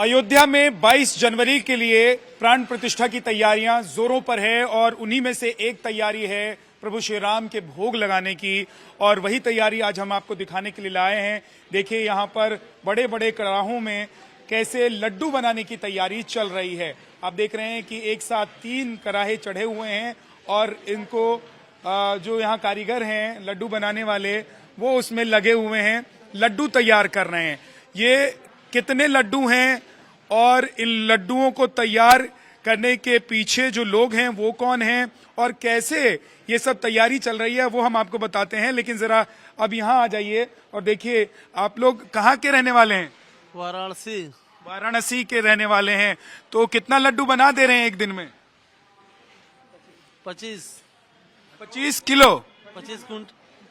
अयोध्या में 22 जनवरी के लिए प्राण प्रतिष्ठा की तैयारियां जोरों पर है और उन्हीं में से एक तैयारी है प्रभु श्री राम के भोग लगाने की। और वही तैयारी आज हम आपको दिखाने के लिए लाए हैं। देखिए यहाँ पर बड़े बड़े कड़ाहों में कैसे लड्डू बनाने की तैयारी चल रही है। आप देख रहे हैं कि एक साथ 3 कड़ाहे चढ़े हुए हैं और इनको जो यहाँ कारीगर हैं लड्डू बनाने वाले वो उसमें लगे हुए हैं, लड्डू तैयार कर रहे हैं। ये कितने लड्डू हैं और इन लड्डुओं को तैयार करने के पीछे जो लोग हैं वो कौन हैं और कैसे ये सब तैयारी चल रही है वो हम आपको बताते हैं। लेकिन जरा अब यहाँ आ जाइए और देखिए, आप लोग कहाँ के रहने वाले हैं? वाराणसी के रहने वाले हैं। तो कितना लड्डू बना दे रहे हैं एक दिन में? 25 किलो,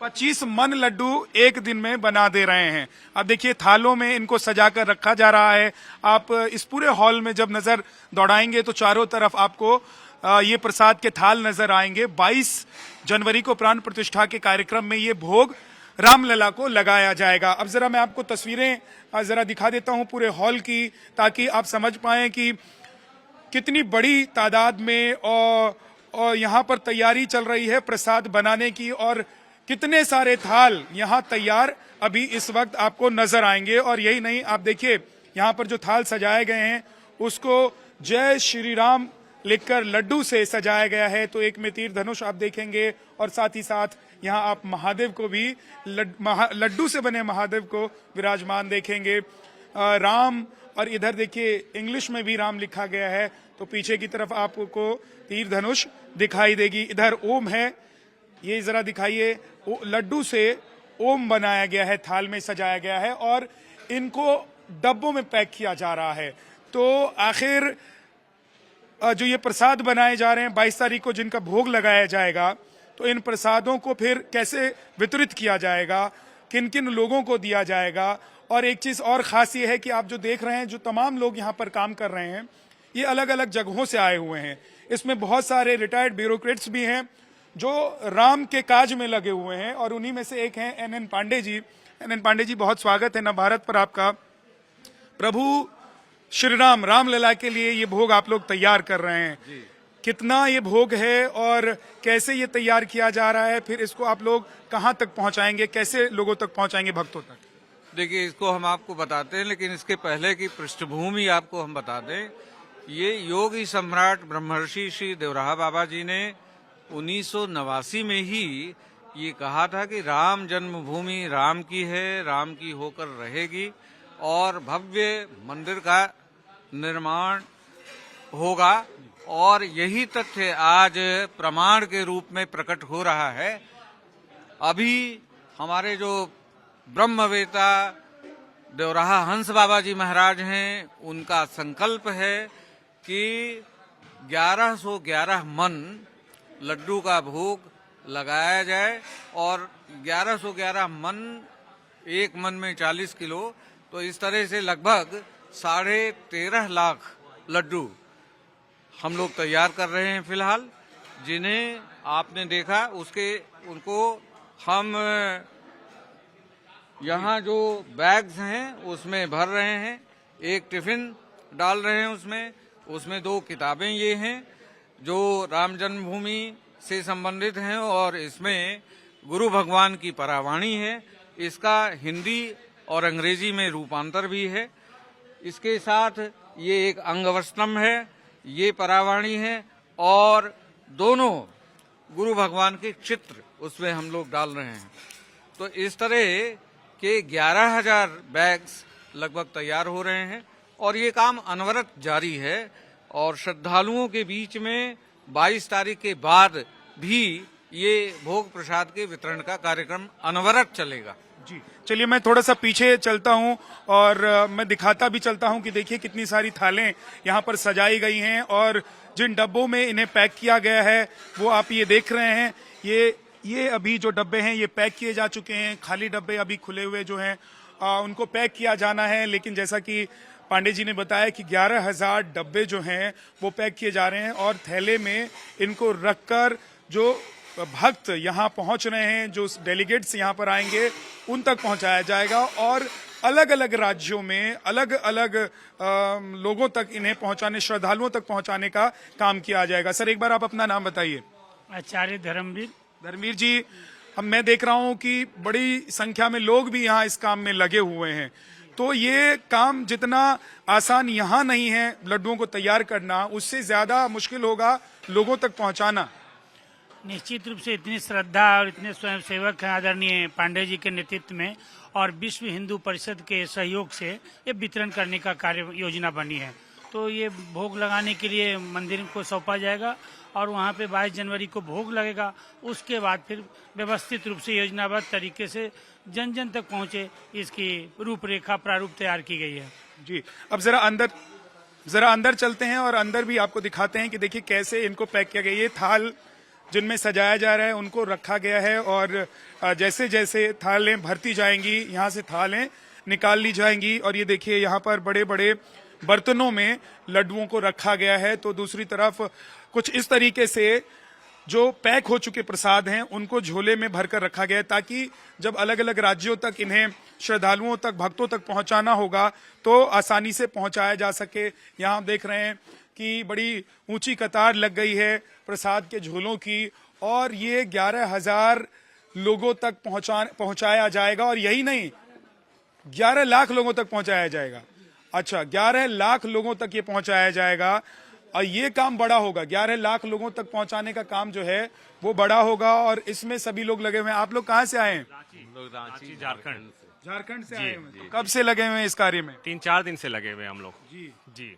25 मन लड्डू एक दिन में बना दे रहे हैं। अब देखिए थालों में इनको सजाकर रखा जा रहा है। आप इस पूरे हॉल में जब नजर दौड़ाएंगे तो चारों तरफ आपको ये प्रसाद के थाल नजर आएंगे। 22 जनवरी को प्राण प्रतिष्ठा के कार्यक्रम में ये भोग रामलला को लगाया जाएगा। अब जरा मैं आपको तस्वीरें जरा दिखा देता हूं पूरे हॉल की, ताकि आप समझ पाएं कि कितनी बड़ी तादाद में और यहाँ पर तैयारी चल रही है प्रसाद बनाने की और कितने सारे थाल यहाँ तैयार अभी इस वक्त आपको नजर आएंगे। और यही नहीं, आप देखिए यहाँ पर जो थाल सजाए गए हैं उसको जय श्री राम लिखकर लड्डू से सजाया गया है। तो एक में तीर धनुष आप देखेंगे और साथ ही साथ यहाँ आप महादेव को भी लड्डू से बने महादेव को विराजमान देखेंगे। राम, और इधर देखिए इंग्लिश में भी राम लिखा गया है। तो पीछे की तरफ आपको तीर धनुष दिखाई देगी। इधर ओम है, ये जरा दिखाइए। लड्डू से ओम बनाया गया है, थाल में सजाया गया है और इनको डब्बों में पैक किया जा रहा है। तो आखिर जो ये प्रसाद बनाए जा रहे हैं 22 तारीख को जिनका भोग लगाया जाएगा, तो इन प्रसादों को फिर कैसे वितरित किया जाएगा, किन किन लोगों को दिया जाएगा। और एक चीज और खास ये है कि आप जो देख रहे हैं, जो तमाम लोग यहाँ पर काम कर रहे हैं ये अलग अलग जगहों से आए हुए हैं। इसमें बहुत सारे रिटायर्ड ब्यूरोक्रेट्स भी हैं जो राम के काज में लगे हुए हैं और उन्हीं में से एक हैं एन पांडे जी। एन पांडे जी, बहुत स्वागत है नवभारत पर आपका। प्रभु श्री राम रामलला के लिए ये भोग आप लोग तैयार कर रहे हैं जी। कितना ये भोग है और कैसे ये तैयार किया जा रहा है, फिर इसको आप लोग कहाँ तक पहुँचाएंगे, कैसे लोगों तक पहुँचाएंगे, भक्तों तक? देखिए, इसको हम आपको बताते हैं, लेकिन इसके पहले की पृष्ठभूमि आपको हम बता दें। ये योगी सम्राट ब्रह्मर्षि श्री देवराहा बाबा जी ने 1989 में ही ये कहा था कि राम जन्मभूमि राम की है, राम की होकर रहेगी और भव्य मंदिर का निर्माण होगा। और यही तथ्य आज प्रमाण के रूप में प्रकट हो रहा है। अभी हमारे जो ब्रह्मवेता देवराहा हंस बाबा जी महाराज हैं, उनका संकल्प है कि 1111 मन लड्डू का भोग लगाया जाए और 1111 मन, एक मन में 40 किलो, तो इस तरह से लगभग 13.5 लाख लड्डू हम लोग तैयार कर रहे हैं फिलहाल। जिन्हें आपने देखा उनको हम यहाँ जो बैग्स हैं उसमें भर रहे हैं, एक टिफिन डाल रहे हैं, उसमें 2 किताबें ये हैं जो राम जन्मभूमि से संबंधित हैं और इसमें गुरु भगवान की परावाणी है। इसका हिंदी और अंग्रेजी में रूपांतर भी है। इसके साथ ये एक अंगवस्त्रम है, ये परावाणी है और दोनों गुरु भगवान के चित्र उसमें हम लोग डाल रहे हैं। तो इस तरह के 11,000 बैग्स लगभग तैयार हो रहे हैं और ये काम अनवरत जारी है। और श्रद्धालुओं के बीच में 22 तारीख के बाद भी ये भोग प्रसाद के वितरण का कार्यक्रम अनवरत चलेगा जी। चलिए मैं थोड़ा सा पीछे चलता हूं और मैं दिखाता भी चलता हूं कि देखिए कितनी सारी थालें यहाँ पर सजाई गई हैं और जिन डब्बों में इन्हें पैक किया गया है वो आप ये देख रहे हैं। ये अभी जो डब्बे हैं ये पैक किए जा चुके हैं। खाली डब्बे अभी खुले हुए जो हैं उनको पैक किया जाना है। लेकिन जैसा कि पांडे जी ने बताया कि 11,000 डब्बे जो हैं वो पैक किए जा रहे हैं और थैले में इनको रखकर जो भक्त यहाँ पहुंच रहे हैं, जो डेलीगेट्स यहाँ पर आएंगे उन तक पहुंचाया जाएगा। और अलग अलग राज्यों में अलग अलग लोगों तक इन्हें पहुंचाने, श्रद्धालुओं तक पहुंचाने का काम किया जाएगा। सर एक बार आप अपना नाम बताइए। आचार्य धर्मवीर। धर्मवीर जी, अब मैं देख रहा हूं कि बड़ी संख्या में लोग भी यहाँ इस काम में लगे हुए हैं, तो ये काम जितना आसान यहाँ नहीं है लड्डुओं को तैयार करना, उससे ज्यादा मुश्किल होगा लोगों तक पहुंचाना। निश्चित रूप से इतनी श्रद्धा और इतने स्वयंसेवक हैं आदरणीय पांडे जी के नेतृत्व में और विश्व हिंदू परिषद के सहयोग से ये वितरण करने का कार्य योजना बनी है। तो ये भोग लगाने के लिए मंदिर को सौंपा जाएगा और वहाँ पे 22 जनवरी को भोग लगेगा। उसके बाद फिर व्यवस्थित रूप से योजनाबद्ध तरीके से जन जन तक पहुँचे, इसकी रूपरेखा प्रारूप तैयार की गई है। जी, अब जरा अंदर चलते हैं और अंदर भी आपको दिखाते हैं कि देखिए कैसे इनको पैक किया गया। ये थाल जिनमें सजाया जा रहा है उनको रखा गया है और जैसे जैसे थालें भरती जाएंगी यहाँ से थालें निकाल ली जाएंगी और ये देखिए यहाँ पर बड़े बड़े बर्तनों में लड्डुओं को रखा गया है। तो दूसरी तरफ कुछ इस तरीके से जो पैक हो चुके प्रसाद हैं उनको झोले में भरकर रखा गया है ताकि जब अलग अलग राज्यों तक इन्हें श्रद्धालुओं तक, भक्तों तक पहुंचाना होगा तो आसानी से पहुंचाया जा सके। यहाँ आप देख रहे हैं कि बड़ी ऊंची कतार लग गई है प्रसाद के झोलों की और ये 11,000 लोगों तक पहुंचाया जाएगा और यही नहीं 11 लाख लोगों तक पहुंचाया जाएगा। अच्छा, 11 लाख लोगों तक ये पहुंचाया जाएगा और ये काम बड़ा होगा। 11 लाख लोगों तक पहुंचाने का काम जो है वो बड़ा होगा और इसमें सभी लोग लगे हुए हैं। आप लोग कहाँ से आए हैं? रांची, झारखंड से आए हुए हैं। तो कब से लगे हुए हैं इस कार्य में? 3-4 दिन से लगे हुए हैं हम लोग। जी।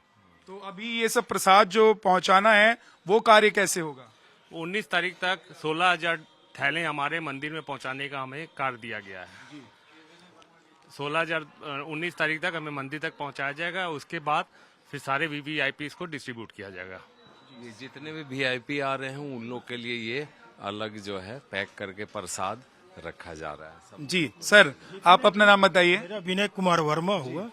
तो अभी ये सब प्रसाद जो पहुंचाना है वो कार्य कैसे होगा? 19 तारीख तक 16,000 थैले हमारे मंदिर में पहुंचाने का हमें कार्य दिया गया है। 19 तारीख तक हमें मंदिर तक पहुंचाया जाएगा। उसके बाद फिर सारे VVIPs को डिस्ट्रीब्यूट किया जाएगा। ये जितने भी VIP आ रहे हैं उन लोग के लिए ये अलग जो है पैक करके प्रसाद रखा जा रहा है सब। जी सर, आप अपना नाम बताइए। मेरा विनय कुमार वर्मा हुआ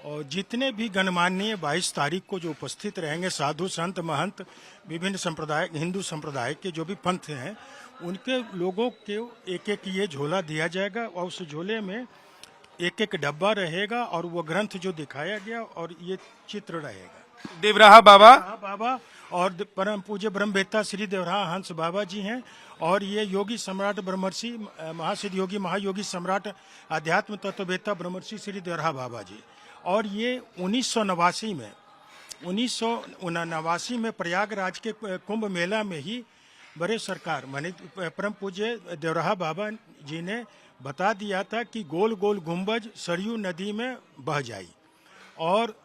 और जितने भी गणमान्य 22 तारीख को जो उपस्थित रहेंगे साधु संत महंत विभिन्न संप्रदाय, हिंदू संप्रदाय के जो भी पंथ हैं उनके लोगों के एक एक ये झोला दिया जाएगा और उस झोले में एक एक डब्बा रहेगा और वो ग्रंथ जो दिखाया गया और ये चित्र रहेगा। देवराहा बाबा और परम पूज्य ब्रह्मवेत्ता श्री देवराहा हंस बाबा जी हैं और ये योगी सम्राट ब्रह्मर्षि महासिद्ध योगी महायोगी सम्राट आध्यात्म तत्ववेत्ता ब्रह्मर्षि श्री देवराहा बाबा जी। और ये 1989 में प्रयागराज के कुंभ मेला में ही बड़े सरकार माने परम पूज्य देवराहा बाबा जी ने बता दिया था कि गोल गोल गुंबज सरयू नदी में बह जाई और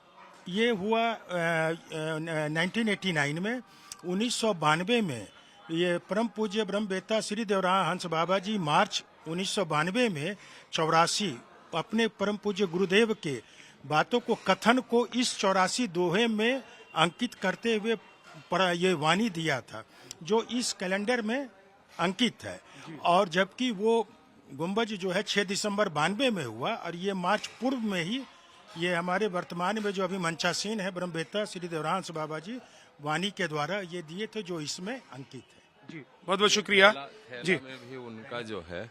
ये हुआ 1989 में। 1992 में ये परम पूज्य ब्रह्मवेत्ता श्री देवराहा हंस बाबा जी मार्च 1992 में 84 अपने परम पूज्य गुरुदेव के बातों को कथन को इस 84 दोहे में अंकित करते हुए ये वाणी दिया था जो इस कैलेंडर में अंकित है। और जबकि वो गुंबज जो है 6 दिसंबर 92 में हुआ और ये मार्च पूर्व में ही ये हमारे वर्तमान में जो अभी मंचासीन है ब्रह्मवेत्ता श्री देवराहा हंस बाबा जी वाणी के द्वारा ये दिए थे जो इसमें अंकित है। जी बहुत बहुत शुक्रिया। जी में भी उनका जो है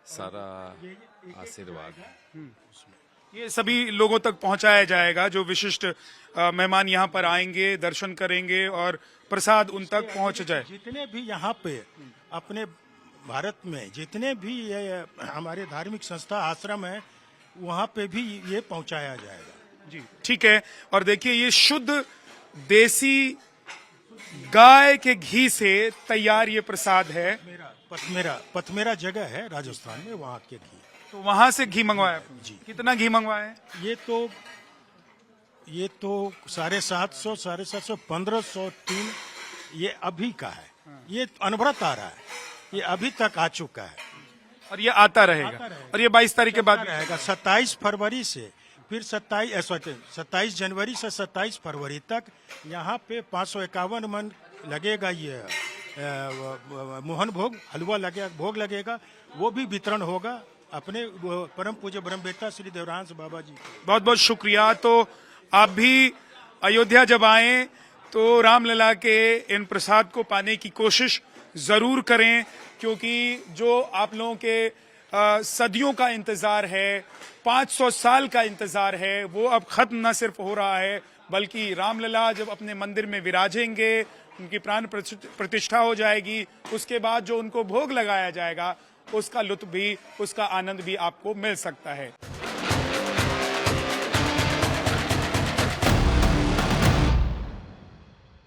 सारा आशीर्वाद है। ये सभी लोगों तक पहुंचाया जाएगा जो विशिष्ट मेहमान यहाँ पर आएंगे, दर्शन करेंगे और प्रसाद उन तक पहुंच जाए। जितने भी यहाँ पे अपने भारत में जितने भी ये हमारे धार्मिक संस्था आश्रम है वहाँ पे भी ये पहुँचाया जाएगा। जी ठीक है। और देखिए ये शुद्ध देसी गाय के घी से तैयार ये प्रसाद है। पथमेरा जगह है राजस्थान में, वहाँ के घी। तो वहां से घी मंगवाया जी। कितना घी मंगवाया है? ये तो 750, 750, 1503 ये अभी का है। ये अनवरत आ रहा है, ये अभी तक आ चुका है और ये आता रहेगा। और ये 22 तारीख के बाद रहेगा 27 फरवरी से फिर 27 जनवरी से 27 फरवरी तक यहाँ पे 551 मन लगेगा। ये मोहन भोग हलवा भोग लगेगा, वो भी वितरण होगा अपने परम पूज्य ब्रह्मवेत्ता श्री देवराहा हंस बाबा जी। बहुत बहुत शुक्रिया। तो आप भी अयोध्या जब आए तो रामलला के इन प्रसाद को पाने की कोशिश जरूर करें क्योंकि जो आप लोगों के सदियों का इंतजार है 500 साल का इंतजार है वो अब खत्म न सिर्फ हो रहा है, बल्कि रामलला जब अपने मंदिर में विराजेंगे, उनकी प्राण प्रतिष्ठा हो जाएगी, उसके बाद जो उनको भोग लगाया जाएगा उसका लुत्फ भी, उसका आनंद भी आपको मिल सकता है।